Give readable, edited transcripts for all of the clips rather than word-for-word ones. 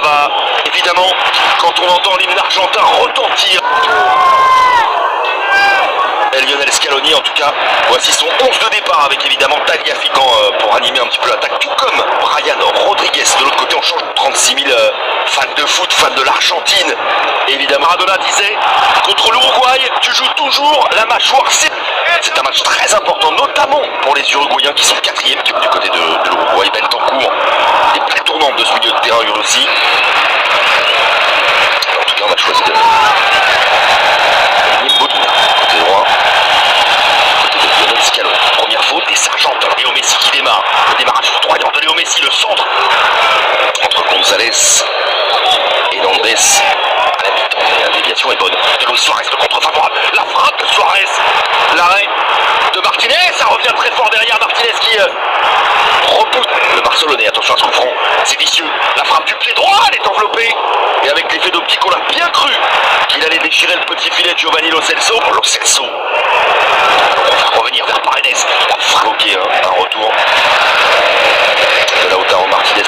va, évidemment, quand on entend l'hymne argentin retentir. Et Lionel Scaloni, en tout cas, voici son 11 de départ avec évidemment Tagliafico pour animer un petit peu l'attaque, tout comme Brian Rodriguez. De l'autre côté, on change 36 000 fans de foot, fans de l'Argentine. Évidemment, Maradona disait, contre l'Uruguay, tu joues toujours la mâchoire. C'est un match très important, notamment pour les Uruguayens qui sont 4e du côté de l'Uruguay. Bentancur est très tournante de ce milieu de terrain aussi. En tout cas, on a choisi de Bodina, côté droit. Côté de Lionel Scaloni. Première faute des Sargentins. Léo Messi qui démarre. Le démarrage foudroyant de Léo Messi, le centre entre Gonzalez et Landes à la mi-temps. La déviation est bonne. De Luis Suarez, le contre favorable. La frappe de Suarez. L'arrêt de Martinez. Ça revient très fort derrière Martinez qui repousse le Barcelonais. Attention à ce coup franc. C'est vicieux. La frappe du pied droit. Elle est enveloppée. Et avec l'effet d'optique, on a bien cru qu'il allait déchirer le petit filet de Giovanni Lo Celso. Lo Celso. On va revenir vers Paredes. La frappe bloquée. Un retour de Lautaro Martinez.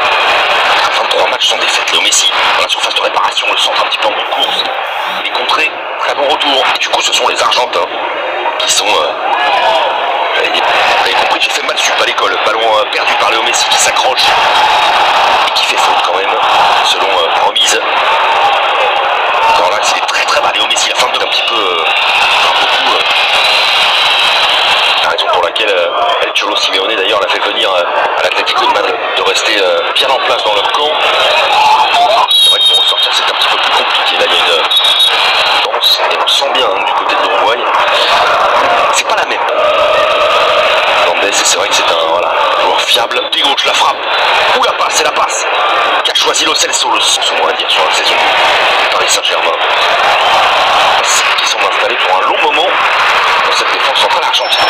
23 matchs sans défaite. Léo Messi dans la surface de réparation, le centre un petit peu en bout de course. Il est contré, très bon retour. Et du coup, ce sont les Argentins qui sont... vous avez compris, j'ai fait mal sup à l'école. Ballon perdu par Léo Messi qui s'accroche et qui fait faute quand même, selon la remise. Encore là, c'est très très bas. Léo Messi, la fin de un petit peu... beaucoup... la raison pour laquelle El Cholo Simeone d'ailleurs l'a fait venir à l'Atlético de Madrid, de rester bien en place dans leur camp. C'est vrai que pour ressortir c'est un petit peu plus compliqué. Là il y a une danse et on sent bien du côté de l'Uruguay. C'est pas la même. Landes, c'est vrai que c'est un joueur fiable. Des gauche, la frappe. Ou la passe, c'est la passe. Qu'a choisi Lo Celso, le son mot à dire sur la saison du Paris Saint-Germain. Qui sont installés pour un long moment dans cette défense centrale argentine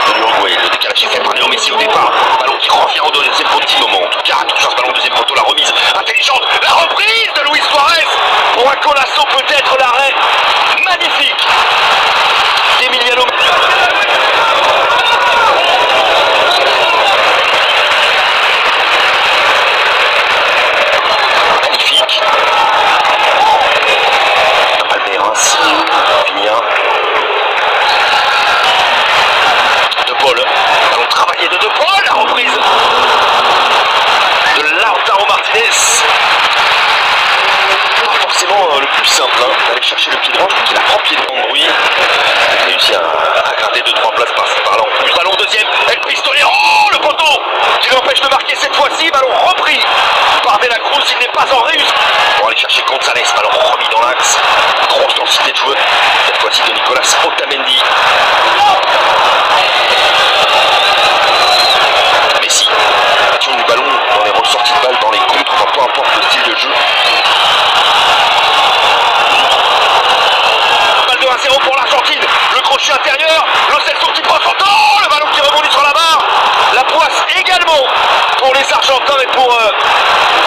de l'Uruguay. Le décalage est fait par Léo Messi au départ. Ballon qui revient au deuxième petit moment. En tout cas, attention à ce ballon deuxième poteau, la remise intelligente. La reprise de Luis Suarez pour un colasso, peut-être l'arrêt magnifique d'Emiliano. Magnifique. Palmeiras, Vinia. De Paul, ballon travaillé de Paul, la reprise de Lautaro Martinez. Pas forcément le plus simple d'aller chercher le pied droit, je crois qu'il a 3 pieds de bruit. Il a réussi à garder 2-3 places par là en plus. Ballon deuxième, El Pistolet, oh le poteau qui l'empêche de marquer cette fois-ci. Ballon repris par De La Cruz, il n'est pas en réussite pour aller chercher Gonzalez. Ballon remis dans l'axe, grosse densité de joueurs cette fois-ci de Nicolas Otamendi. Messi, action du ballon dans les ressorties de balle, dans les contres, peu importe le style de jeu. Balle de 1-0 pour l'Argentine, le crochet intérieur, Lo Celso qui prend son temps, le ballon qui rebondit sur la barre, la poisse également pour les Argentins et pour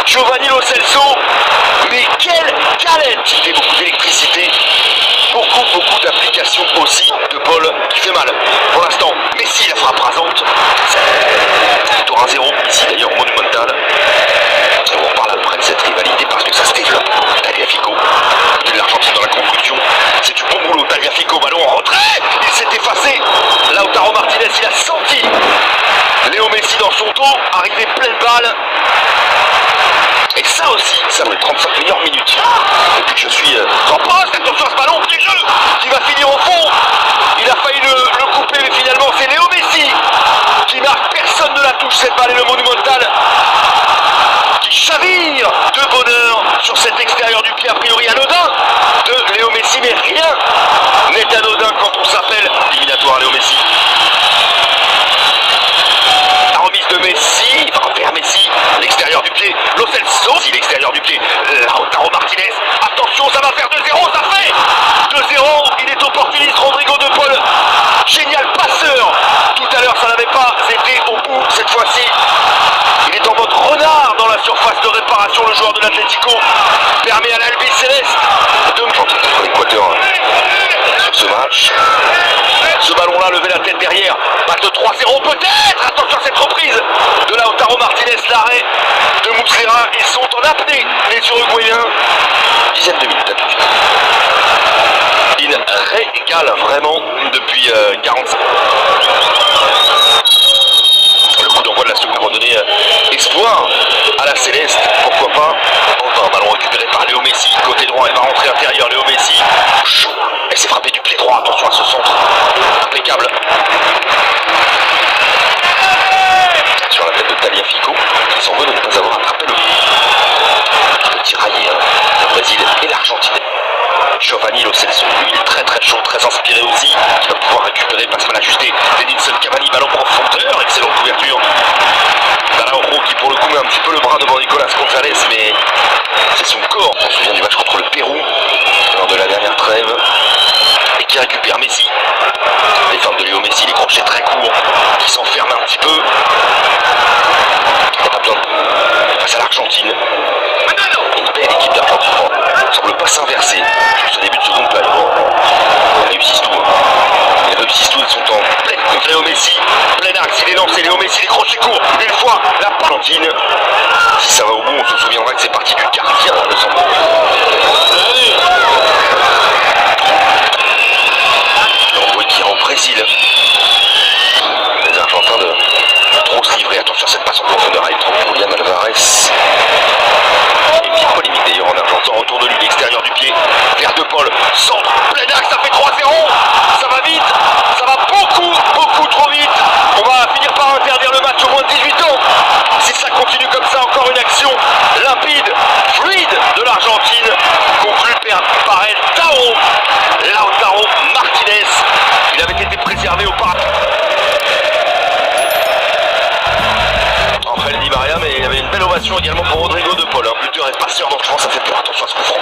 Giovanni Lo Celso. Mais quelle galette! Il fait beaucoup d'électricité, beaucoup d'applications aussi de Paul qui fait mal. Pour l'instant, Messi la frappe rasante. C'est 1-0 ici d'ailleurs monumental. On en parle après de cette rivalité parce que ça se développe. Tagliafico, de l'Argentine dans la construction. C'est du bon boulot. Tagliafico, ballon en retrait. Il s'est effacé. Lautaro Martinez, il a senti Léo Messi dans son dos, arrivé pleine balle. Et ça aussi, ça va être 35 meilleures minutes. Depuis que je suis en poste, attention à ce ballon, petit jeu qui va finir au fond. Il a failli le couper, mais finalement c'est Léo Messi qui marque. Personne ne la touche cette balle et le monumental qui chavire de bonheur sur cet extérieur du pied a priori anodin de Léo Messi, mais rien n'est anodin quand on s'appelle éliminatoire Léo Messi. La remise de Messi, vers Messi, l'extérieur du pied, Lo Celso, l'extérieur du pied, Lautaro Martinez, attention ça va faire 2-0, ça fait 2-0, il est opportuniste Rodrigo de Paul, génial passeur, tout à l'heure ça n'avait pas été au bout cette fois-ci, il est en mode renard dans la surface de réparation, le joueur de l'Atlético permet à l'Albi Céleste de l'Équateur sur ce match. ce ballon-là, lever la tête derrière. Balle de 3-0 peut-être. Attention à cette reprise de Lautaro Martinez. L'arrêt de Muslera. Ils sont en apnée, les Uruguayens. Dizaine de minutes à tout de suite. Il régale vraiment depuis 45. Le coup d'envoi de la seconde va donner espoir à la Céleste. Pourquoi pas. Enfin, un ballon récupéré par Léo Messi. Côté droit, il va rentrer intérieur. Léo Messi. Elle s'est frappée du pied droit. Attention à ce centre. Impeccable. Sur la tête de Tagliafico, qui s'en veut de ne pas avoir attrapé le tiraillé, le Brésil et l'Argentine. Giovanni Lo Celso, lui, il est très très chaud, très inspiré aussi. Il va pouvoir récupérer, passe mal ajusté. Edinson Cavani, ballon profondeur, excellente couverture. Araujo qui pour le coup met un petit peu le bras devant Nicolas Gonzalez, mais c'est son corps. On se souvient du match contre le Pérou lors de la dernière trêve. Et qui récupère Messi. Les formes de Léo Messi, les crochets très courts, qui s'enferment un petit peu. Il n'y a pas besoin de passer à l'Argentine. Une belle équipe d'Argentine. Il ne semble pas s'inverser sur ce début de seconde période. Ils réussissent tout. Ils sont en pleine contre Léo Messi. Plein axe, il est lancé. Léo Messi, les crochets courts. Une fois, la Argentine. Si ça va au bout, on se souviendra que c'est parti du gardien, le centre. L'envoi qui est au Brésil. Les Argentins de trop se livrer. Attention à cette passe en profondeur avec Julian Alvarez. Une petite polémique d'ailleurs en Argentin. Retour de lui, l'extérieur du pied. Vers De Paul. Centre. Plein axe, ça fait 3-0. Ça va vite. Ça va beaucoup trop vite. On va finir par interdire le match au moins de 18 ans. Si ça continue comme ça, encore une action limpide, fluide de l'Argentine. Conclue par Lautaro Martinez. Il avait été préservé auparavant. Di Maria, mais il y avait une belle ovation également pour Rodrigo De Paul. Un buteur et passeur, donc je pense que ça fait peur. Attention à ce coup franc